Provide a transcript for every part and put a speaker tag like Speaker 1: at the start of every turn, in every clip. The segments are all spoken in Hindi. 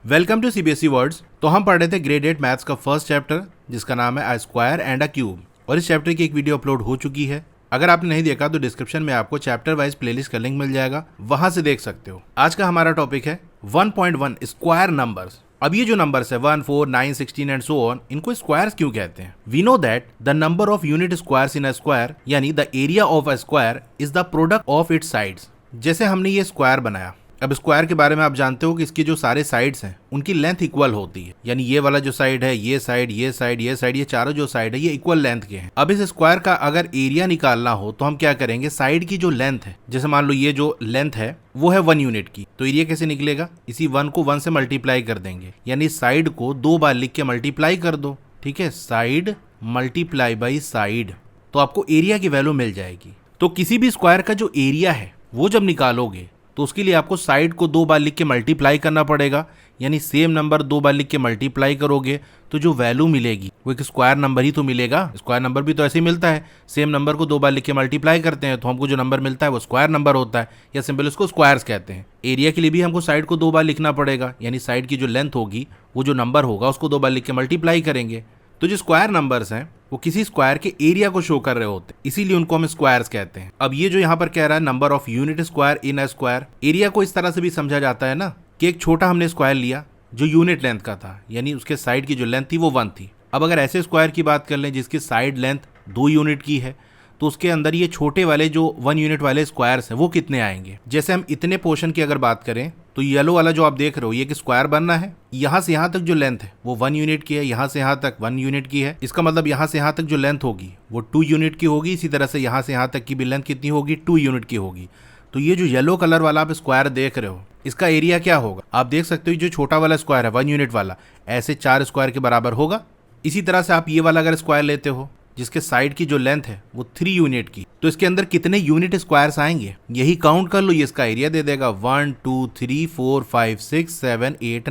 Speaker 1: Welcome to CBSE words. तो हम पढ़ रहे थे ग्रेड 8 मैथ्स का फर्स्ट चैप्टर जिसका नाम है a square and a cube, और इस चैप्टर की एक वीडियो अपलोड हो चुकी है। अगर आपने नहीं देखा तो डिस्क्रिप्शन में आपको चैप्टर वाइज प्लेलिस्ट का लिंक मिल जाएगा, वहां से देख सकते हो। आज का हमारा टॉपिक है 1.1 स्क्वायर नंबर्स। अब ये जो नंबर्स है 1, 4, 9, 16 एंड सो ऑन, इनको स्क्वायर्स क्यों कहते हैं? We know that the number of unit squares in a square यानी the area of a square is the product of its sides. जैसे हमने ये स्क्वायर बनाया, अब स्क्वायर के बारे में आप जानते हो कि इसके जो सारे साइड्स हैं उनकी लेंथ इक्वल होती है, यानी ये वाला जो साइड है, ये साइड, ये साइड, ये साइड, ये चारों जो साइड है ये इक्वल लेंथ के हैं। अब इस स्क्वायर का अगर एरिया निकालना हो तो हम क्या करेंगे, साइड की जो लेंथ है, जैसे मान लो ये जो लेंथ है वो है 1 यूनिट की, तो एरिया कैसे निकलेगा? इसी 1 को 1 से मल्टीप्लाई कर देंगे, यानी साइड को 2 बार लिख के मल्टीप्लाई कर दो। ठीक है, साइड मल्टीप्लाई बाई साइड, तो आपको एरिया की वैल्यू मिल जाएगी। तो किसी भी स्क्वायर का जो एरिया है वो जब निकालोगे तो उसके लिए आपको साइड को 2 बार लिख के मल्टीप्लाई करना पड़ेगा, यानी सेम नंबर 2 बार लिख के मल्टीप्लाई करोगे तो जो वैल्यू मिलेगी वो एक स्क्वायर नंबर ही तो मिलेगा। स्क्वायर नंबर भी तो ऐसे ही मिलता है, सेम नंबर को 2 बार लिख के मल्टीप्लाई करते हैं तो हमको जो नंबर मिलता है वो स्क्वायर नंबर होता है, या सिंपल उसको स्क्वायर्स कहते हैं। एरिया के लिए भी हमको साइड को 2 बार लिखना पड़ेगा, यानी साइड की जो लेंथ होगी वो जो नंबर होगा उसको 2 बार लिख के मल्टीप्लाई करेंगे। तो जो स्क्वायर नंबर्स हैं वो किसी स्क्वायर के एरिया को शो कर रहे होते हैं, इसीलिए उनको हम स्क्वायर्स कहते हैं। अब ये जो यहाँ पर कह रहा है number of unit square in a square, area को इस तरह से भी समझा जाता है ना कि एक छोटा हमने स्क्वायर लिया जो यूनिट लेंथ का था, यानी उसके साइड की जो लेंथ थी वो 1 थी। अब अगर ऐसे स्क्वायर की बात कर लें जिसकी साइड लेंथ 2 यूनिट की है, तो उसके अंदर ये छोटे वाले जो 1 यूनिट वाले स्क्वायर्स हैं वो कितने आएंगे? जैसे हम इतने पोर्शन की अगर बात करें तो येलो वाला जो आप देख रहे हो ये एक स्क्वायर बनना है, यहाँ से यहाँ तक जो लेंथ है वो 1 यूनिट की है, यहाँ से यहाँ तक 1 यूनिट की है, इसका मतलब यहाँ से यहाँ तक जो लेंथ होगी वो 2 यूनिट की होगी। इसी तरह से यहाँ से यहाँ तक की भी लेंथ कितनी होगी? 2 यूनिट की होगी। तो ये जो येलो कलर वाला आप स्क्वायर देख रहे हो इसका एरिया क्या होगा? आप देख सकते हो जो छोटा वाला स्क्वायर है 1 यूनिट वाला, ऐसे 4 स्क्वायर के बराबर होगा। इसी तरह से आप ये वाला अगर स्क्वायर लेते हो जिसके साइड की जो लेंथ है वो 3 यूनिट की, तो इसके अंदर कितने यूनिट स्क्वायर्स आएंगे यही काउंट कर लो, ये इसका एरिया दे देगा। 1 2 3 4 5 6 7 8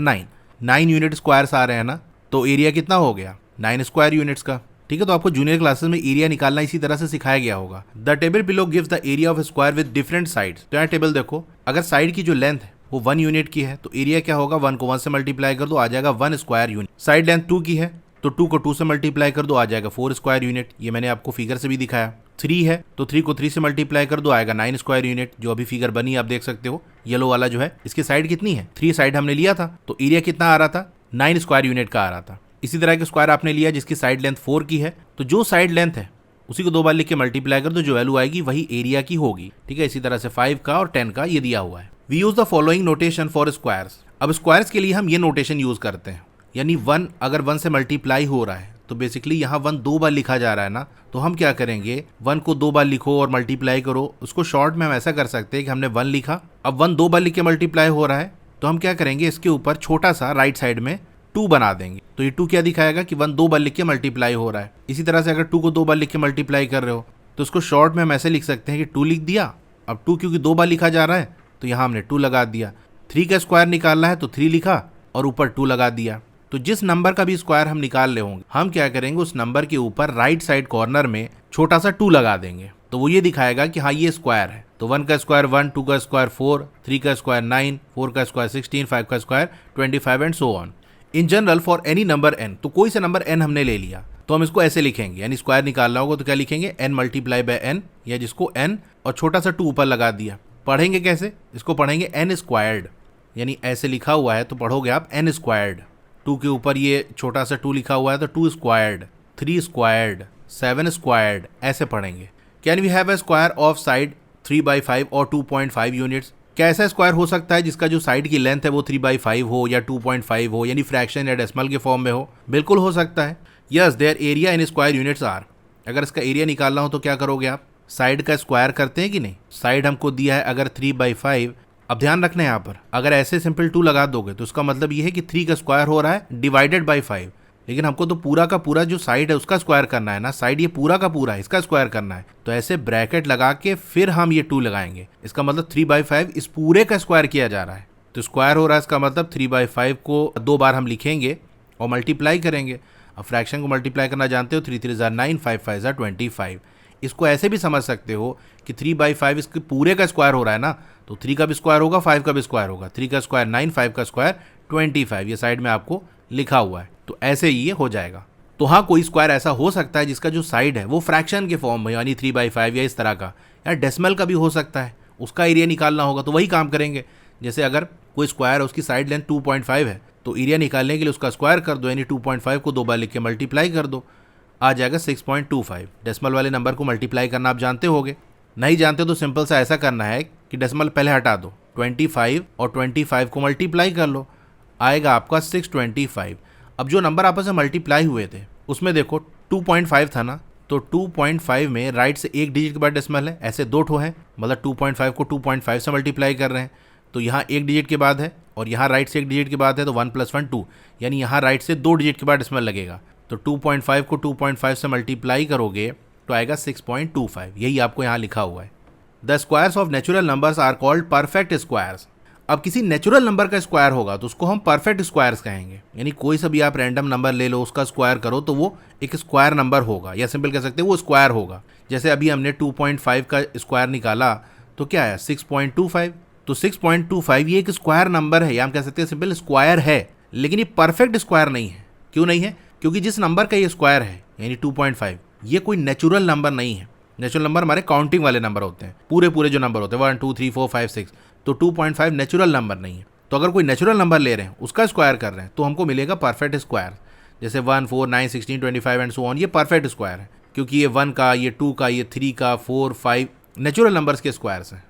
Speaker 1: 9 यूनिट स्क्वायर्स आ रहे हैं ना, तो एरिया कितना हो गया? 9 स्क्वायर यूनिट्स का। ठीक है, तो आपको जूनियर क्लासेस में एरिया निकालना इसी तरह से सिखाया गया होगा। The table below gives the area of square with different sides. तो यहाँ टेबल देखो, अगर साइड की जो लेंथ है वो 1 यूनिट की है तो एरिया क्या होगा? 1 को 1 से मल्टीप्लाई कर दो, आ जाएगा 1 स्क्वायर यूनिट। साइड लेंथ 2 की है तो 2 को 2 से मल्टीप्लाई कर दो, आ जाएगा 4 स्क्वायर यूनिट। ये मैंने आपको फिगर से भी दिखाया। 3 है तो 3 को 3 से मल्टीप्लाई कर दो, आएगा 9 स्क्वायर यूनिट। जो अभी फिगर बनी आप देख सकते हो, येलो वाला जो है इसकी साइड कितनी है? 3 साइड हमने लिया था तो एरिया कितना आ रहा था? 9 स्क्वायर यूनिट का आ रहा था। इसी तरह के स्क्वायर आपने लिया जिसकी साइड लेंथ 4 की है, तो जो साइड लेंथ है उसी को 2 बार लिख के मल्टीप्लाई कर दो, जो वैल्यू आएगी वही एरिया की होगी। ठीक है, इसी तरह से 5 का और 10 का ये दिया हुआ है। We use the following notation for squares. अब स्क्वायर्स के लिए हम ये नोटेशन यूज करते हैं, यानी 1 अगर 1 से मल्टीप्लाई हो रहा है तो बेसिकली यहाँ 1 2 बार लिखा जा रहा है ना, तो हम क्या करेंगे, 1 को 2 बार लिखो और मल्टीप्लाई करो। उसको शॉर्ट में हम ऐसा कर सकते हैं कि हमने 1 लिखा, अब 1 2 बार लिख के मल्टीप्लाई हो रहा है तो हम क्या करेंगे, इसके ऊपर छोटा सा राइट साइड में 2 बना देंगे। तो ये 2 क्या दिखाएगा कि 1 2 बार लिख के मल्टीप्लाई हो रहा है। इसी तरह से अगर 2 को 2 बार लिख के मल्टीप्लाई कर रहे हो तो उसको शॉर्ट में हम ऐसे लिख सकते हैं कि 2 लिख दिया। अब 2 क्योंकि 2 बार लिखा जा रहा है तो यहाँ हमने 2 लगा दिया। 3 का स्क्वायर निकालना है तो 3 लिखा और ऊपर 2 लगा दिया। तो जिस नंबर का भी स्क्वायर हम निकाल रहे होंगे हम क्या करेंगे, उस नंबर के ऊपर राइट साइड कॉर्नर में छोटा सा 2 लगा देंगे, तो वो ये दिखाएगा कि हाँ ये स्क्वायर है। तो 1 का स्क्वायर 1, 2 का स्क्वायर 4, 3 का स्क्वायर 9, 4 का स्क्वायर 16, 5 का square 25 and so on. In general for any number n, तो कोई सा नंबर n हमने ले लिया तो हम इसको ऐसे लिखेंगे, यानी स्क्वायर निकालना होगा तो क्या लिखेंगे, n मल्टीप्लाई बाय n, या जिसको n और छोटा सा 2 ऊपर लगा दिया। पढ़ेंगे कैसे, इसको पढ़ेंगे n स्क्वायर्ड, यानी ऐसे लिखा हुआ है तो पढ़ोगे आप n स्क्वायर्ड। 2 के ऊपर ये छोटा सा 2 लिखा हुआ है तो 2 स्क्वायर्ड, 3 स्क्वायर्ड, 7 स्क्वायर्ड, ऐसे पढ़ेंगे। Can we have a square of side 3/5 और 2.5 यूनिट्स? क्या ऐसा स्क्वायर हो सकता है जिसका जो साइड की लेंथ है वो 3/5 हो या 2.5 हो, यानी फ्रैक्शन या डेसिमल के फॉर्म में हो? बिल्कुल हो सकता है। Yes, their area in square units are. अगर इसका एरिया निकालना हो तो क्या करोगे आप, साइड का स्क्वायर करते हैं कि नहीं। साइड हमको दिया है अगर 3/5, अब ध्यान रखना है यहाँ पर अगर ऐसे सिंपल 2 लगा दोगे तो उसका मतलब ये है कि 3 का स्क्वायर हो रहा है डिवाइडेड बाई 5, लेकिन हमको तो पूरा का पूरा जो साइड है उसका स्क्वायर करना है ना, साइड ये पूरा का पूरा है इसका स्क्वायर करना है, तो ऐसे ब्रैकेट लगा के फिर हम ये 2 लगाएंगे। इसका मतलब 3/5 इस पूरे का स्क्वायर किया जा रहा है, तो स्क्वायर हो रहा है, इसका मतलब 3/5 को 2 बार हम लिखेंगे और मल्टीप्लाई करेंगे। अब फ्रैक्शन को मल्टीप्लाई करना जानते हो, 3 3 ज़ा 9, 5 5 ज़ा 25। इसको ऐसे भी समझ सकते हो कि 3/5 इसके पूरे का स्क्वायर हो रहा है ना, तो 3 का भी स्क्वायर होगा, 5 का भी स्क्वायर होगा। 3 का स्क्वायर 9, 5 का स्क्वायर 25, ये साइड में आपको लिखा हुआ है, तो ऐसे ही ये हो जाएगा। तो हाँ, कोई स्क्वायर ऐसा हो सकता है जिसका जो साइड है वो फ्रैक्शन के फॉर्म में, यानी 3/5 या इस तरह का, या डेसिमल का भी हो सकता है, उसका एरिया निकालना होगा तो वही काम करेंगे। जैसे अगर कोई स्क्वायर है, उसकी साइड लेंथ 2.5 है, तो एरिया निकालने के लिए उसका स्क्वायर कर दो, यानी 2.5 को 2 बार लिख के मल्टीप्लाई कर दो, आ जाएगा 6.25। डेसिमल वाले नंबर को मल्टीप्लाई करना आप जानते होगे, नहीं जानते तो सिंपल सा ऐसा करना है कि डेसिमल पहले हटा दो, 25 और 25 को मल्टीप्लाई कर लो, आएगा आपका 625। अब जो नंबर आपस में मल्टीप्लाई हुए थे उसमें देखो 2.5 था ना, तो 2.5 में राइट से एक डिजिट के बाद डेसिमल है, ऐसे दो ठो है, मतलब 2.5 को 2.5 से मल्टीप्लाई कर रहे हैं, तो यहाँ एक डिजिट के बाद है और यहाँ राइट से एक डिजिट के बाद है, तो 1 + 1 2, यानी यहाँ राइट से दो डिजिट के बाद डेसिमल लगेगा, तो 2.5 को 2.5 से मल्टीप्लाई करोगे तो आएगा 6.25। यही आपको यहाँ लिखा हुआ है। The squares of natural numbers are called perfect squares. अब किसी नेचुरल नंबर का स्क्वायर होगा तो उसको हम परफेक्ट स्क्वायर्स कहेंगे, यानी कोई सा भी आप रैंडम नंबर ले लो, उसका स्क्वायर करो तो वो एक स्क्वायर नंबर होगा, या सिंपल कह सकते हैं वो स्क्वायर होगा। जैसे अभी हमने 2.5 का स्क्वायर निकाला तो क्या आया 6.25, तो 6.25 ये एक स्क्वायर नंबर है, या हम कह सकते हैं सिंपल स्क्वायर है, लेकिन ये परफेक्ट स्क्वायर नहीं है। क्यों नहीं है? क्योंकि जिस नंबर का ये स्क्वायर है यानी 2.5, ये कोई नेचुरल नंबर नहीं है। नेचुरल नंबर हमारे काउंटिंग वाले नंबर होते हैं, पूरे जो नंबर होते हैं 1 2 3 4 5 6, तो 2.5 नेचुरल नंबर नहीं है। तो अगर कोई नेचुरल नंबर ले रहे हैं, उसका स्क्वायर कर रहे हैं, तो हमको मिलेगा परफेक्ट स्क्वायर। जैसे 1 4 9 16 25 एंड सो ऑन, ये परफेक्ट स्क्वायर है, क्योंकि ये 1 का, ये 2 का, ये 3 का, 4 5 नेचुरल नंबर्स के स्क्वायर्स हैं।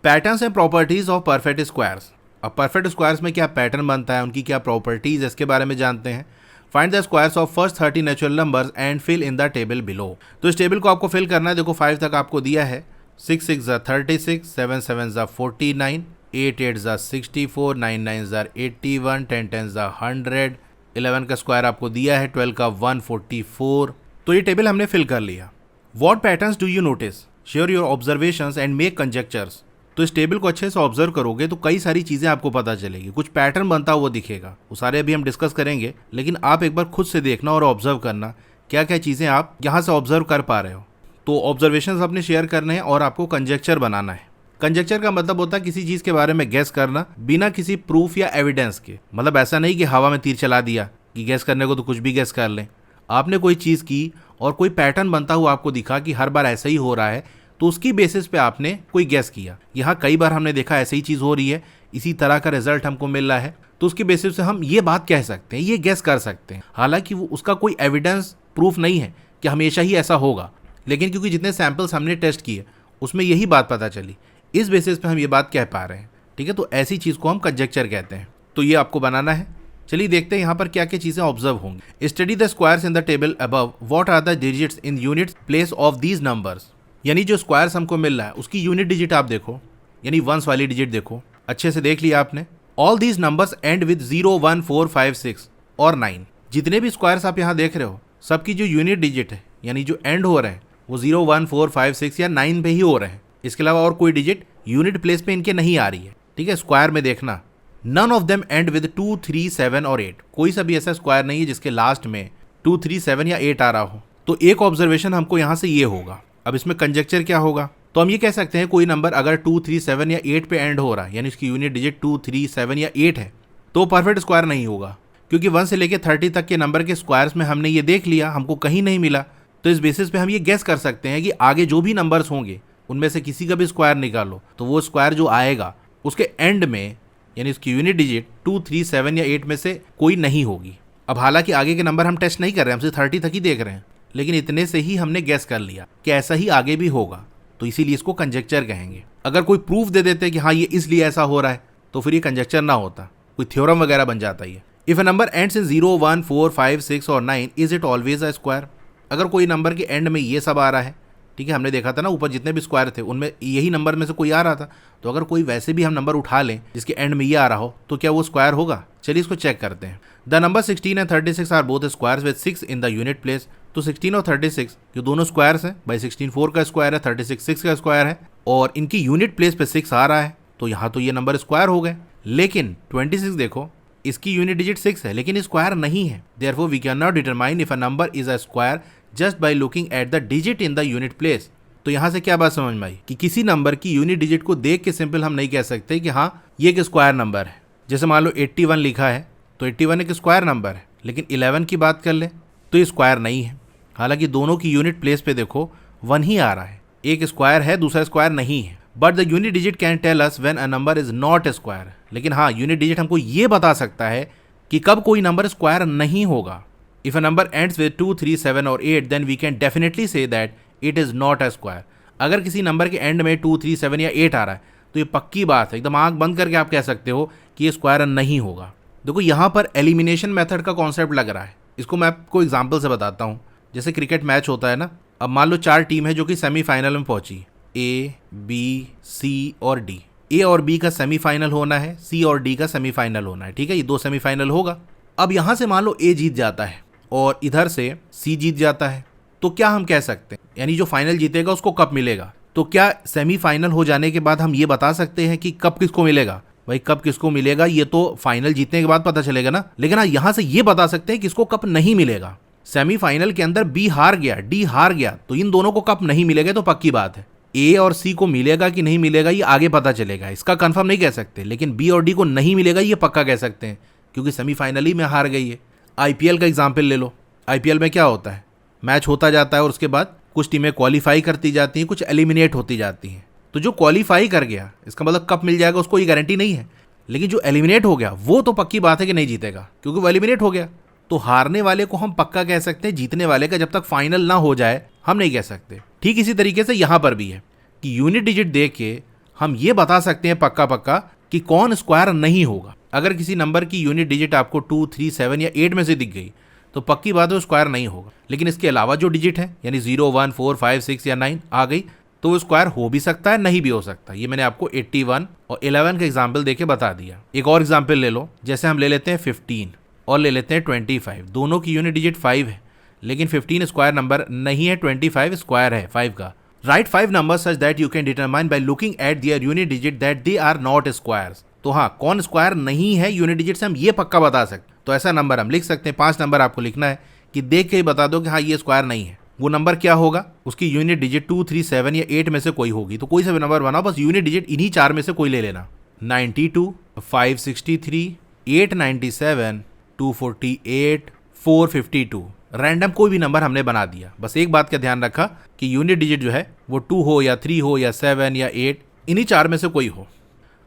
Speaker 1: Patterns and properties of perfect squares. अब परफेक्ट स्क्वायर्स में क्या पैटर्न बनता है, उनकी क्या प्रॉपर्टीज, इसके बारे में जानते हैं। Find the squares of first 30 natural numbers and fill in the table below. तो इस टेबल को आपको फिल करना है। देखो 5 तक आपको दिया है, 6 6 ज़ा 36, 7 7 ज़ा 49, 8 8 ज़ा 64, 9 9 ज़ा 81, 10 10 ज़ा 100, 11 का स्क्वायर आपको दिया है, 12 का 144। तो ये टेबल हमने फिल कर लिया। What patterns do you notice? Share your observations and make conjectures. तो इस टेबल को अच्छे से ऑब्जर्व करोगे तो कई सारी चीज़ें आपको पता चलेगी, कुछ पैटर्न बनता हुआ दिखेगा, वो सारे अभी हम डिस्कस करेंगे, लेकिन आप एक बार खुद से देखना और ऑब्जर्व करना क्या क्या चीज़ें आप यहाँ से ऑब्जर्व कर पा रहे हो। तो ऑब्जर्वेशंस अपने शेयर करने हैं और आपको कंजेक्चर बनाना है। कंजेक्चर का मतलब होता है किसी चीज़ के बारे में गैस करना बिना किसी प्रूफ या एविडेंस के। मतलब ऐसा नहीं कि हवा में तीर चला दिया कि गैस करने को तो कुछ भी गैस कर लें। आपने कोई चीज़ की और कोई पैटर्न बनता हुआ आपको दिखा कि हर बार ऐसा ही हो रहा है, तो उसकी बेसिस पे आपने कोई गैस किया। यहाँ कई बार हमने देखा ऐसे ही चीज़ हो रही है, इसी तरह का रिजल्ट हमको मिल रहा है, तो उसकी बेसिस से हम ये बात कह सकते हैं, ये गैस कर सकते हैं। हालांकि वो उसका कोई एविडेंस प्रूफ नहीं है कि हमेशा ही ऐसा होगा, लेकिन क्योंकि जितने सैंपल्स हमने टेस्ट किए उसमें यही बात पता चली, इस बेसिस पे हम ये बात कह पा रहे हैं। ठीक है, तो ऐसी चीज़ को हम कंजेक्चर कहते हैं। तो ये आपको बनाना है। चलिए देखते हैं यहाँ पर क्या क्या चीज़ें ऑब्जर्व होंगी। Study the squares in the table above, what are the digits in units place of these numbers. यानी जो स्क्वायर्स हमको मिल रहा है उसकी यूनिट डिजिट आप देखो, यानी वंस वाली डिजिट देखो, अच्छे से देख लिया आपने। All these numbers and with 0 1 4 5 6 और 9। जितने भी स्क्वायर्स आप यहाँ देख रहे हो सबकी जो यूनिट डिजिट है, यानी जो एंड हो रहे हैं, वो 0 1 4 5 6 या 9 पे ही हो रहे हैं। इसके अलावा और कोई डिजिट यूनिट प्लेस पे इनके नहीं आ रही है। ठीक है, स्क्वायर में देखना, none of them end with 2 3 7 और 8। कोई सा भी ऐसा स्क्वायर नहीं है जिसके लास्ट में 2 3 7 या 8 आ रहा हो। तो एक ऑब्जर्वेशन हमको यहाँ से ये होगा। अब इसमें कंजेक्चर क्या होगा, तो हम ये कह सकते हैं कोई नंबर अगर 2 3 7 या 8 पे एंड हो रहा है, यानी इसकी यूनिट डिजिट 2 3 7 या 8 है, तो परफेक्ट स्क्वायर नहीं होगा, क्योंकि 1 से लेकर 30 तक के नंबर के स्क्वायर्स में हमने ये देख लिया, हमको कहीं नहीं मिला। तो इस बेसिस पे हम ये गेस कर सकते हैं कि आगे जो भी नंबर्स होंगे उनमें से किसी का भी स्क्वायर निकालो, तो वो स्क्वायर जो आएगा उसके एंड में, यानी उसकी यूनिट डिजिट 2 3 7 या 8 में से कोई नहीं होगी। अब हालांकि आगे के नंबर हम टेस्ट नहीं कर रहे हैं, हम सिर्फ 30 तक ही देख रहे हैं, लेकिन इतने से ही हमने गैस कर लिया कि ऐसा ही आगे भी होगा, तो इसीलिए इसको कंजेक्चर कहेंगे। अगर कोई प्रूफ दे देते कि हाँ ये इसलिए ऐसा हो रहा है, तो फिर ये कंजेक्चर ना होता, कोई थ्योरम वगैरह बन जाता है। इफ अ नंबर एंड्स इन 0 1 4 5 6 और 9 is it always a square. अगर कोई नंबर के एंड में ये सब आ रहा है, ठीक है, हमने देखा था ना ऊपर जितने भी स्क्वायर थे उनमें यही नंबर में से कोई आ रहा था, तो अगर कोई वैसे भी हम नंबर उठा लें जिसके एंड में ये आ रहा हो, तो क्या वो स्क्वायर होगा? चलिए इसको चेक करते हैं। The number 16 and 36 are both squares with 6 in the unit place. तो 16 और 36 ये दोनों स्क्वायर्स हैं भाई। 16 4 का स्क्वायर है, 36 6 का स्क्वायर है, और इनकी यूनिट प्लेस पे 6 आ रहा है, तो यहाँ तो ये नंबर स्क्वायर हो गए। लेकिन 26 देखो, इसकी यूनिट डिजिट 6 है लेकिन स्क्वायर नहीं है। Therefore we can not determine if a number is a square just by looking at the digit in the unit place. तो यहाँ से क्या बात समझ में आई कि किसी नंबर की यूनिट डिजिट को देख के सिंपल हम नहीं कह सकते कि हाँ ये एक स्क्वायर नंबर है। जैसे मान लो 81 लिखा है, तो 81 एक स्क्वायर नंबर है, लेकिन 11 की बात कर ले तो ये स्क्वायर नहीं है। हालांकि दोनों की यूनिट प्लेस पे देखो 1 ही आ रहा है, एक स्क्वायर है दूसरा स्क्वायर नहीं है। But the unit digit can tell us when a number is not a square. लेकिन हाँ, यूनिट डिजिट हमको ये बता सकता है कि कब कोई नंबर स्क्वायर नहीं होगा। If a number ends with 2, 3, 7 और 8 then we can definitely say that it is not a square. अगर किसी नंबर के एंड में 2, 3, 7 या 8 आ रहा है तो ये पक्की बात है, एकदम आंख बंद करके आप कह सकते हो कि ये स्क्वायर नहीं होगा। देखो यहाँ पर एलिमिनेशन मेथड का कॉन्सेप्ट लग रहा है, इसको मैं आपको एग्जाम्पल से बताता हूँ। जैसे क्रिकेट मैच होता है ना, अब मान लो 4 टीम है जो कि सेमीफाइनल में पहुंची, ए, बी, सी और डी। ए और बी का सेमीफाइनल होना है, सी और डी का सेमीफाइनल होना है, ठीक है, ये 2 सेमीफाइनल होगा। अब यहाँ से मान लो ए जीत जाता है और इधर से सी जीत जाता है, तो क्या हम कह सकते हैं, यानी जो फाइनल जीतेगा उसको कप मिलेगा। तो क्या सेमीफाइनल हो जाने के बाद हम ये बता सकते हैं कि कप किसको मिलेगा? भाई कप किसको मिलेगा ये तो फाइनल जीतने के बाद पता चलेगा ना। लेकिन हाँ, यहाँ से ये बता सकते हैं किसको कप नहीं मिलेगा। सेमीफाइनल के अंदर बी हार गया, डी हार गया, तो इन दोनों को कप नहीं मिलेगा, तो पक्की बात है। ए और सी को मिलेगा कि नहीं मिलेगा ये आगे पता चलेगा, इसका कंफर्म नहीं कह सकते। लेकिन बी और डी को नहीं मिलेगा ये पक्का कह सकते हैं, क्योंकि सेमीफाइनल ही में हार गई है। आईपीएल का एग्जाम्पल ले लो, आईपीएल में क्या होता है, मैच होता जाता है और उसके बाद कुछ टीमें क्वालिफाई करती जाती हैं, कुछ एलिमिनेट होती जाती हैं। तो जो क्वालिफाई कर गया इसका मतलब कप मिल जाएगा उसको, ये गारंटी नहीं है। लेकिन जो एलिमिनेट हो गया वो तो पक्की बात है कि नहीं जीतेगा, क्योंकि वो एलिमिनेट हो गया। तो हारने वाले को हम पक्का कह सकते हैं, जीतने वाले का जब तक फाइनल ना हो जाए हम नहीं कह सकते। ठीक इसी तरीके से यहाँ पर भी है कि यूनिट डिजिट देख के हम ये बता सकते हैं पक्का पक्का कि कौन स्क्वायर नहीं होगा। अगर किसी नंबर की यूनिट डिजिट आपको 2, 3, 7 या 8 में से दिख गई तो पक्की बात है वो स्क्वायर नहीं होगा। लेकिन इसके अलावा जो डिजिट है यानी 0, 1, 4, 5, 6 या 9 आ गई तो वो स्क्वायर हो भी सकता है, नहीं भी हो सकता। ये मैंने आपको 81 और 11 का एग्जाम्पल देके बता दिया। एक और एग्जाम्पल ले लो, जैसे हम ले लेते हैं 15 और ले लेते हैं 25। दोनों की यूनिट डिजिट 5 है, लेकिन 15 स्क्वायर नंबर नहीं है, 25 स्क्वायर है 5 का। Right 5 numbers such that you can determine by looking at their unit digit that they are not squares। तो हाँ, कौन स्क्वायर नहीं है यूनिट डिजिट से हम ये पक्का बता सकते। तो ऐसा नंबर हम लिख सकते हैं, 5 नंबर आपको लिखना है कि देख के ही बता दो कि हाँ ये स्क्वायर नहीं है। वो नंबर क्या होगा, उसकी यूनिट डिजिट 2, 3, 7 या 8 में से कोई होगी। तो कोई सा भी नंबर बनाओ, बस यूनिट डिजिट इन्हीं 4 में से कोई ले लेना। 92, 563, 897, 248, 452। रैंडम कोई भी नंबर हमने बना दिया। बस एक बात का ध्यान रखा कि यूनिट डिजिट जो है वो 2 हो या 3 हो या 7 या 8, इन्हीं 4 में से कोई हो।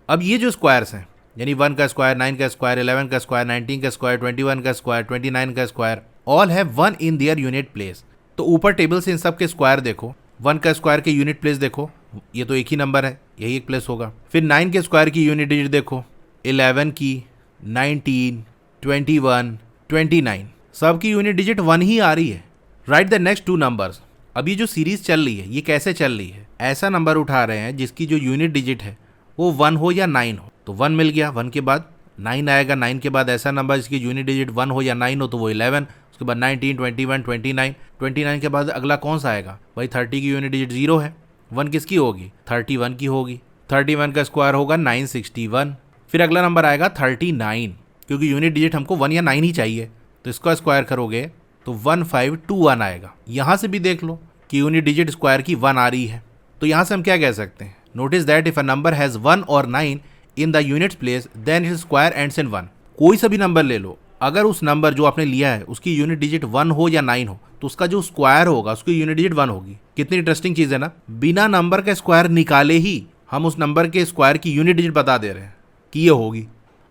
Speaker 1: अब ये जो स्क्वायर्स हैं यानी 1 का स्क्वायर, 9 का स्क्वायर, 11 का स्क्वायर, 19 का स्क्वायर, 21 का स्क्वायर, 29 का square, all have 1 in their unit place. तो ऊपर टेबल से इन सब के स्क्वायर देखो, 1 का स्क्वायर के यूनिट प्लेस देखो, ये तो एक ही नंबर है, यही एक प्लेस होगा। फिर 9 के स्क्वायर की यूनिट डिजिट देखो, 11 की, 19, 21, 29, सबकी यूनिट डिजिट 1 ही आ रही है। Right the next 2 numbers. अभी जो सीरीज चल रही है ये कैसे चल रही है, ऐसा नंबर उठा रहे हैं जिसकी जो यूनिट डिजिट है वो 1 हो या 9 हो। तो 1 मिल गया, 1 के बाद 9 आएगा, 9 के बाद ऐसा नंबर जिसकी यूनिट डिजिट 1 हो या 9 हो तो वो 11, उसके बाद 19, 21, 29, 29 के बाद अगला कौन सा आएगा, भाई 30 की यूनिट डिजिट 0 है, 1 किसकी होगी, 31 की होगी। 31 का स्क्वायर होगा 961। फिर अगला नंबर आएगा 39, क्योंकि यूनिट डिजिट हमको 1 या 9 ही चाहिए, तो इसका स्क्वायर करोगे तो 1521 आएगा। यहाँ से भी देख लो कि यूनिट डिजिट स्क्वायर की 1 आ रही है। तो यहाँ से हम क्या कह सकते हैं, notice that if a number has 1 और 9 in the units place then it square ends in 1। कोई सा भी नंबर ले लो, अगर उस नंबर जो आपने लिया है उसकी यूनिट डिजिट 1 हो या 9 हो तो उसका जो स्क्वायर होगा उसकी यूनिट डिजिट 1 होगी। कितनी इंटरेस्टिंग चीज़ है ना, बिना नंबर का स्क्वायर निकाले ही हम उस नंबर के स्क्वायर की यूनिट डिजिट बता दे रहे हैं कि ये होगी।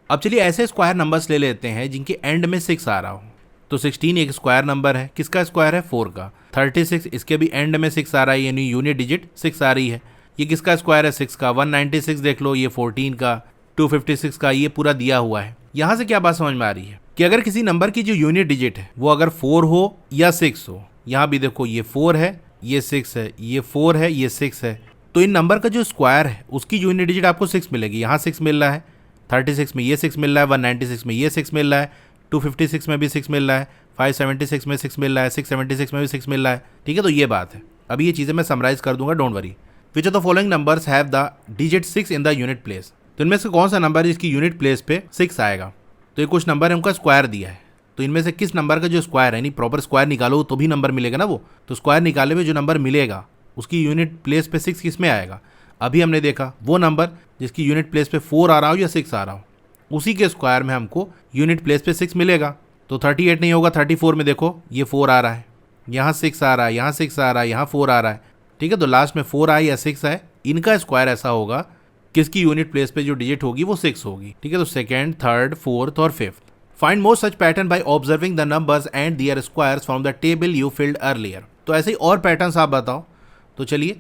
Speaker 1: अब चलिए ऐसे स्क्वायर नंबर्स ले लेते हैं जिनके एंड में 6 आ रहा हो। तो 16 एक स्क्वायर नंबर है, किसका स्क्वायर है, 4 का। 36 इसके भी एंड में 6 आ रहा है, यानी यूनिट डिजिट 6 आ रही है। ये किसका स्क्वायर है, 6 का। 196 देख लो, ये 14 का। 256 का, ये पूरा दिया हुआ है। यहाँ से क्या बात समझ में आ रही है कि अगर किसी नंबर की जो यूनिट डिजिट है वो अगर 4 हो या 6 हो, यहाँ भी देखो ये 4 है, ये 6 है, ये 4 है, ये 6 है, तो इन नंबर का जो स्क्वायर है उसकी यूनिट डिजिट आपको 6 मिलेगी। यहाँ 6 मिल रहा है, 36 में ये 6 मिल रहा है, 196 में ये 6 मिल रहा है, 256 में भी 6 मिल रहा है, 576 में 6 मिल रहा है, 676 में भी 6 मिल रहा है। ठीक है, तो ये बात है। अभी ये चीज़ें मैं समराइज कर दूंगा, don't worry. Which of the following numbers have the digit 6 in the unit place. तो इनमें से कौन सा नंबर है जिसकी यूनिट प्लेस पे 6 आएगा। तो ये कुछ नंबर है, उनका स्क्वायर दिया है, तो इनमें से किस नंबर का जो स्क्वायर है, यानी प्रॉपर स्क्वायर निकालो तो भी नंबर मिलेगा ना वो। तो स्क्वायर निकाले हुए जो नंबर मिलेगा उसकी यूनिट प्लेस पे 6 किस में आएगा। अभी हमने देखा वो नंबर जिसकी यूनिट प्लेस पे 4 आ रहा हो या 6 आ रहा हो, उसी के स्क्वायर में हमको यूनिट प्लेस पे 6 मिलेगा। तो 38 नहीं होगा, 34 में देखो ये 4 आ रहा है, यहाँ 6 आ रहा है, यहाँ 6 आ रहा है, यहाँ 4 आ रहा है। ठीक है, तो लास्ट में 4 आए या 6 आए, इनका स्क्वायर ऐसा होगा किसकी यूनिट प्लेस पे जो डिजिट होगी वो 6 होगी। ठीक है, तो सेकेंड, थर्ड, फोर्थ और फिफ्थ। Find more such pattern by observing the numbers and their squares from the table you filled earlier. तो ऐसे ही और पैटर्न्स आप बताओ। तो चलिए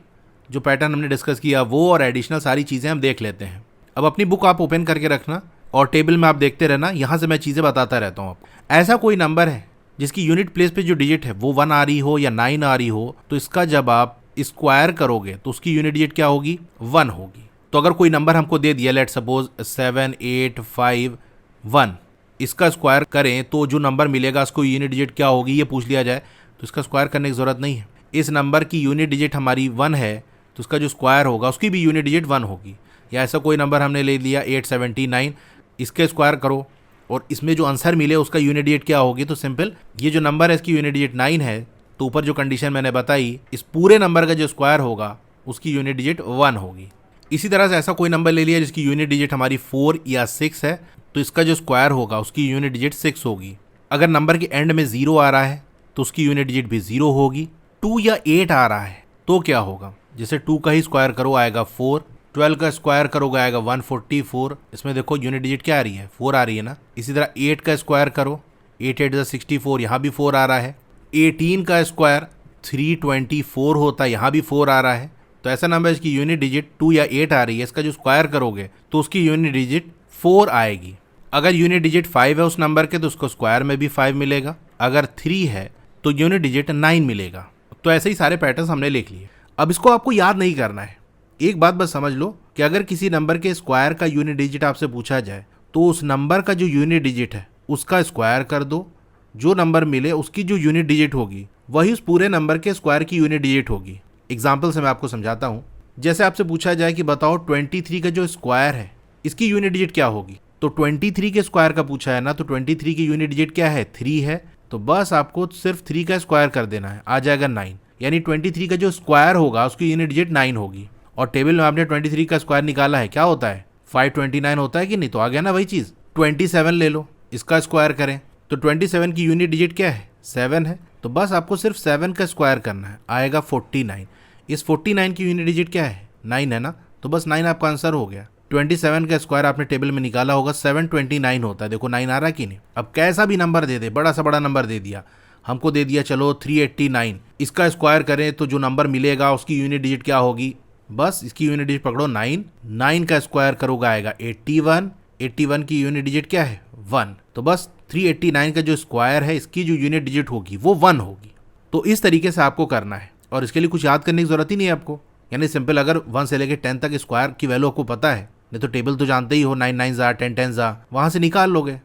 Speaker 1: जो पैटर्न हमने डिस्कस किया वो और एडिशनल सारी चीज़ें हम देख लेते हैं। अब अपनी बुक आप ओपन करके रखना और टेबल में आप देखते रहना, यहाँ से मैं चीज़ें बताता रहता हूँ आपको। ऐसा कोई नंबर है जिसकी यूनिट प्लेस पे जो डिजिट है वो 1 आ रही हो या 9 आ रही हो, तो इसका जब आप स्क्वायर करोगे तो उसकी यूनिट डिजिट क्या होगी? 1 होगी। तो अगर कोई नंबर हमको दे दिया, लेट सपोज 7, 8, 5, 1, इसका स्क्वायर करें तो जो नंबर मिलेगा उसको यूनिट डिजिट क्या होगी ये पूछ लिया जाए, तो इसका स्क्वायर करने की ज़रूरत नहीं है। इस नंबर की यूनिट डिजिट हमारी 1 है तो उसका जो स्क्वायर होगा उसकी भी यूनिट डिजिट 1 होगी। या ऐसा कोई नंबर हमने ले लिया 879, इसके स्क्वायर करो और इसमें जो आंसर मिले उसका यूनिट डिजिट क्या होगी? तो सिंपल, ये जो नंबर है इसकी यूनिट डिजिट 9 है, तो ऊपर जो कंडीशन मैंने बताई, इस पूरे नंबर का जो स्क्वायर होगा उसकी यूनिट डिजिट 1 होगी। इसी तरह से ऐसा कोई नंबर ले लिया जिसकी यूनिट डिजिट हमारी 4 या 6 है, तो इसका जो स्क्वायर होगा उसकी यूनिट डिजिट 6 होगी। अगर नंबर के एंड में 0 आ रहा है तो उसकी यूनिट डिजिट भी 0 होगी। 2 या 8 आ रहा है तो क्या होगा? जैसे 2 का ही स्क्वायर करो आएगा 4, 12 का स्क्वायर करोगे आएगा 144। इसमें देखो यूनिट डिजिट क्या आ रही है? 4 आ रही है ना। इसी तरह 8 का स्क्वायर करो, 8 8 64, यहाँ भी 4 आ रहा है। 18 का स्क्वायर 324 होता है, यहाँ भी 4 आ रहा है। तो ऐसा नंबर इसकी यूनिट डिजिट 2 या 8 आ रही है, इसका जो स्क्वायर करोगे तो उसकी यूनिट डिजिट 4 आएगी। अगर यूनिट डिजिट 5 है उस नंबर के तो उसको स्क्वायर में भी 5 मिलेगा। अगर 3 है तो यूनिट डिजिट 9 मिलेगा। तो ऐसे ही सारे पैटर्न्स हमने लिख लिए। अब इसको आपको याद नहीं करना है। एक बात बस समझ लो कि अगर किसी नंबर के स्क्वायर का यूनिट डिजिट आपसे पूछा जाए तो उस नंबर का जो यूनिट डिजिट है उसका स्क्वायर कर दो, जो नंबर मिले उसकी जो यूनिट डिजिट होगी वही उस पूरे नंबर के स्क्वायर की यूनिट डिजिट होगी। एग्जाम्पल से मैं आपको समझाता हूँ। जैसे आपसे पूछा जाए कि बताओ 23 का जो स्क्वायर है इसकी यूनिट डिजिट क्या होगी, तो 23 के स्क्वायर का पूछा है ना, तो 23 की यूनिट डिजिट क्या है? 3 है। तो बस आपको सिर्फ 3 का स्क्वायर कर देना है, आ जाएगा 9। यानी 23 का जो स्क्वायर होगा उसकी यूनिट डिजिट 9 होगी। और टेबल में आपने 23 का स्क्वायर निकाला है, क्या होता है? 529 होता है कि नहीं? तो आ गया ना वही चीज़। 27 ले लो, इसका स्क्वायर करें तो 27 की यूनिट डिजिट क्या है? 7 है। तो बस आपको सिर्फ 7 का स्क्वायर करना है, आएगा 49। इस 49 की यूनिट डिजिट क्या है? 9 है ना। तो बस 9 आपका आंसर हो गया। 27 का स्क्वायर आपने टेबल में निकाला होगा, 729 होता है। देखो 9 आ रहा है कि नहीं। अब कैसा भी नंबर दे दे, बड़ा सा बड़ा नंबर दे दिया, हमको दे दिया चलो 389, इसका स्क्वायर करें तो जो नंबर मिलेगा उसकी यूनिट डिजिट क्या होगी? बस इसकी यूनिट डिजिट पकड़ो 9, 9 का स्क्वायर करोगे आएगा 81, 81 की यूनिट डिजिट क्या है? 1। तो बस 389 का जो स्क्वायर है इसकी जो यूनिट डिजिट होगी वो 1 होगी। तो इस तरीके से आपको करना है और इसके लिए कुछ याद करने की जरूरत ही नहीं है आपको। यानी सिंपल, अगर 1 से लेकर 10 तक स्क्वायर की वैल्यू आपको पता है, नहीं तो टेबल तो जानते ही हो, 9 9 जा 10 10 जा, वहाँ से निकाल लोगे।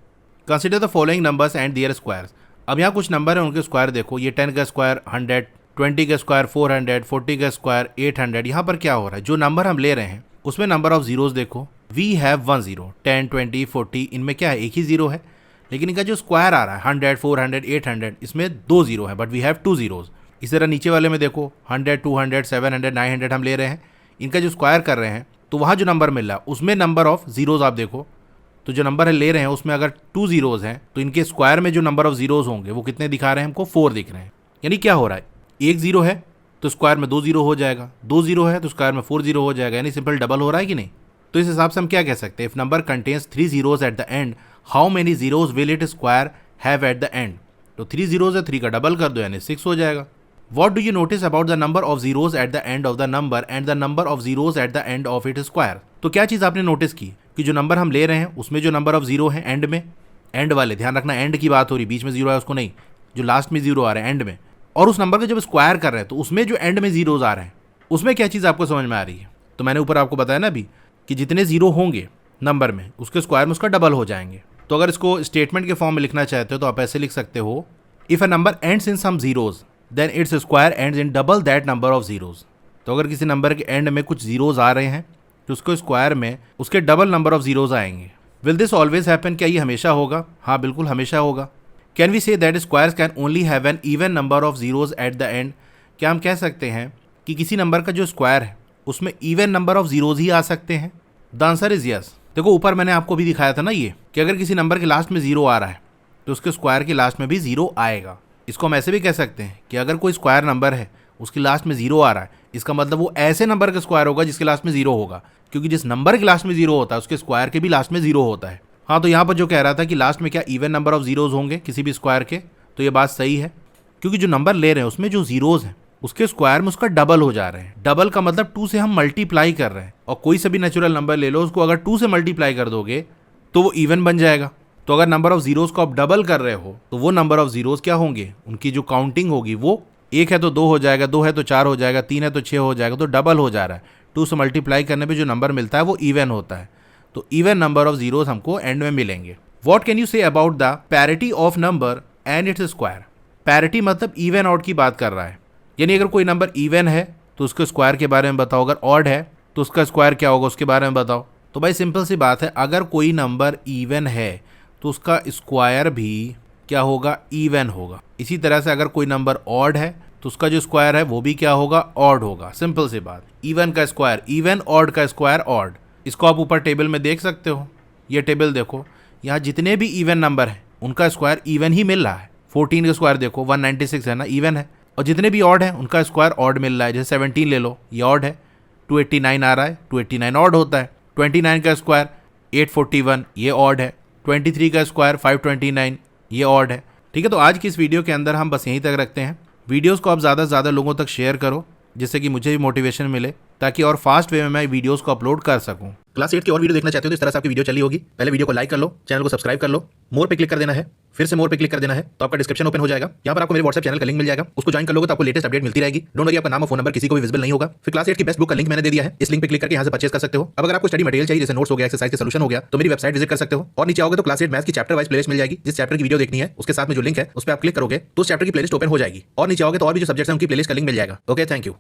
Speaker 1: Consider the following numbers and their squares. अब यहाँ कुछ नंबर है उनके स्क्वायर देखो। ये 10 का स्क्वायर 100, 20 का स्क्वायर 400, 40 का स्क्वायर 800। यहाँ पर क्या हो रहा है? जो नंबर हम ले रहे हैं उसमें नंबर ऑफ जीरोस देखो। वी हैव 1 0, 10, 20, 40, इनमें क्या है? एक ही जीरो है। लेकिन इनका जो स्क्वायर आ रहा है 100, 400, 800, इसमें 2 जीरो है, बट वी हैव 2 जीरोस। इसी तरह नीचे वाले में देखो 100, 200, 700, 900 हम ले रहे हैं, इनका जो स्क्वायर कर रहे हैं तो वहाँ जो नंबर मिल रहा है उसमें नंबर ऑफ जीरोस आप देखो। तो जो नंबर है ले रहे हैं उसमें अगर 2 जीरोस हैं तो इनके स्क्वायर में जो नंबर ऑफ जीरोस होंगे वो कितने दिखा रहे हैं हमको? 4 दिख रहे हैं। यानी क्या हो रहा है? 1 जीरो है तो स्क्वायर में 2 जीरो हो जाएगा, 2 जीरो है तो स्क्वायर में 4 जीरो हो जाएगा। यानी सिंपल डबल हो रहा है कि नहीं? तो इस हिसाब से हम क्या कह सकते हैं? If number contains 3 zeros eight the and, how many zeros will it square have eight the and? तो 3 जीरोस है, 3 का डबल कर दो यानी 6 हो जाएगा। What do you notice about the number of zeros at the end of the number and the number of zeros at the end of its square? तो क्या चीज़ आपने नोटिस की कि जो नंबर हम ले रहे हैं उसमें जो नंबर ऑफ जीरो है एंड में, एंड वाले, ध्यान रखना एंड की बात हो रही, बीच में जीरो है उसको नहीं, जो लास्ट में जीरो आ रहा है एंड में, और उस नंबर का जब स्क्वायर कर रहे हैं तो उसमें जो एंड में जीरोज आ रहे हैं उसमें क्या चीज़ आपको समझ में आ रही है? तो मैंने ऊपर आपको बताया ना अभी कि जितने जीरो होंगे नंबर में उसके स्क्वायर में उसका डबल हो जाएंगे। तो अगर इसको स्टेटमेंट के फॉर्म में लिखना चाहते हो तो आप ऐसे लिख सकते हो, if a number ends in some zeros then its square ends in double that number of zeros. तो अगर किसी नंबर के एंड में कुछ जीरोज आ रहे हैं तो उसको स्क्वायर में उसके डबल नंबर ऑफ जीरोज आएंगे। Will this always happen? क्या ये हमेशा होगा? हाँ बिल्कुल हमेशा होगा। Can we say that squares can only have an even number of zeros at the end? क्या हम कह सकते हैं कि किसी नंबर का जो स्क्वायर है उसमें इवन नंबर ऑफ जीरोज ही आ सकते हैं? The answer is yes. देखो ऊपर मैंने आपको भी दिखाया था ना ये कि अगर किसी नंबर के लास्ट में 0 आ रहा है तो उसके स्क्वायर के लास्ट में भी 0 आएगा। इसको हम ऐसे भी कह सकते हैं कि अगर कोई स्क्वायर नंबर है उसके लास्ट में 0 आ रहा है, इसका मतलब वो ऐसे नंबर का स्क्वायर होगा जिसके लास्ट में 0 होगा, क्योंकि जिस नंबर के लास्ट में 0 होता है उसके स्क्वायर के भी लास्ट में 0 होता है। हाँ, तो यहाँ पर जो कह रहा था कि लास्ट में क्या इवन नंबर ऑफ जीरोज होंगे किसी भी स्क्वायर के, तो ये बात सही है, क्योंकि जो नंबर ले रहे हैं उसमें जो जीरोज हैं उसके स्क्वायर में उसका डबल हो जा रहे हैं। डबल का मतलब 2 से हम मल्टीप्लाई कर रहे हैं, और कोई से भी नेचुरल नंबर ले लो उसको अगर 2 से मल्टीप्लाई कर दोगे तो वो इवन बन जाएगा। तो अगर नंबर ऑफ जीरोज को आप डबल कर रहे हो तो वो नंबर ऑफ जीरोज क्या होंगे, उनकी जो काउंटिंग होगी वो 1 है तो 2 हो जाएगा, 2 है तो 4 हो जाएगा, 3 है तो 6 हो जाएगा, तो डबल हो जा रहा है। 2 से मल्टीप्लाई करने पे जो नंबर मिलता है वो इवन होता है। तो इवन नंबर ऑफ जीरोज हमको एंड में मिलेंगे। What can you say about the parity of number and its square. Parity मतलब इवन ऑड की बात कर रहा है, यानी अगर कोई नंबर इवन है तो उसके स्क्वायर के बारे में बताओ, अगर ऑड है तो उसका स्क्वायर क्या होगा उसके बारे में बताओ। तो भाई सिंपल सी बात है, अगर कोई नंबर इवन है तो उसका स्क्वायर भी क्या होगा, इवन होगा। इसी तरह से अगर कोई नंबर ऑड है तो उसका जो स्क्वायर है वो भी क्या होगा, ऑड होगा। सिंपल सी बात, इवन का स्क्वायर इवन, ऑड का स्क्वायर ऑड। इसको आप ऊपर टेबल में देख सकते हो, ये टेबल देखो, यहाँ जितने भी इवन नंबर हैं उनका स्क्वायर इवन ही मिल रहा है। 14 का स्क्वायर देखो 196 है ना, इवन है। और जितने भी ऑड हैं उनका स्क्वायर ऑड मिल रहा है, जैसे 17 ले लो, ये ऑड है। 289 आ रहा है, 289 ऑड होता है। 29 का स्क्वायर 841, ये ऑड है। 23 का स्क्वायर 529, ये ऑड है। ठीक है, तो आज की इस वीडियो के अंदर हम बस यहीं तक रखते हैं। वीडियोस को आप ज़्यादा से ज़्यादा लोगों तक शेयर करो, जिससे कि मुझे भी मोटिवेशन मिले, ताकि और फास्ट वे में मैं वीडियोस को अपलोड कर सकूं।
Speaker 2: क्लास 8 की और वीडियो देखना चाहते हो तो इस तरह से आपकी वीडियो चली होगी। पहले वीडियो को लाइक कर लो, चैनल को सब्सक्राइब कर लो, मोर पे क्लिक कर देना है, फिर से मोर पे क्लिक कर देना है, तो आपका डिस्क्रिप्शन ओपन हो जाएगा। यहाँ पर आपको मेरे व्हाट्सएप चैनल का लिंक मिल जाएगा, उसको ज्वाइन कर लोगे तो आपको लेटेस्ट अपडेट मिलती रहेगी। डोंट वरी, आपका नाम और फोन नंबर किसी को भी विजिबल नहीं होगा। फिर क्लास 8 की बेस्ट बुक का लिंक मैंने दे दिया है, इस लिंक पे क्लिक करके यहाँ से परचेस कर सकते हो। अब अगर आपको स्टडी मटेरियल चाहिए, जैसे नोट्स हो गया, एक्सरसाइज के सॉल्यूशन हो गया, तो मेरी वेबसाइट विजिट कर सकते हो। और नीचे आओगे तो क्लास 8 मैथ्स की चैप्टर वाइज प्लेलिस्ट मिल जाएगी। जिस चैप्टर की वीडियो देखनी है उसके साथ में जो लिंक है उस पर आप क्लिक करोगे तो उस चैप्टर की प्लेलिस्ट ओपन हो जाएगी। और नीचे आओगे तो और भी जो सब्जेक्ट्स हैं उनकी प्लेलिस्ट का लिंक मिल जाएगा। Okay, thank you.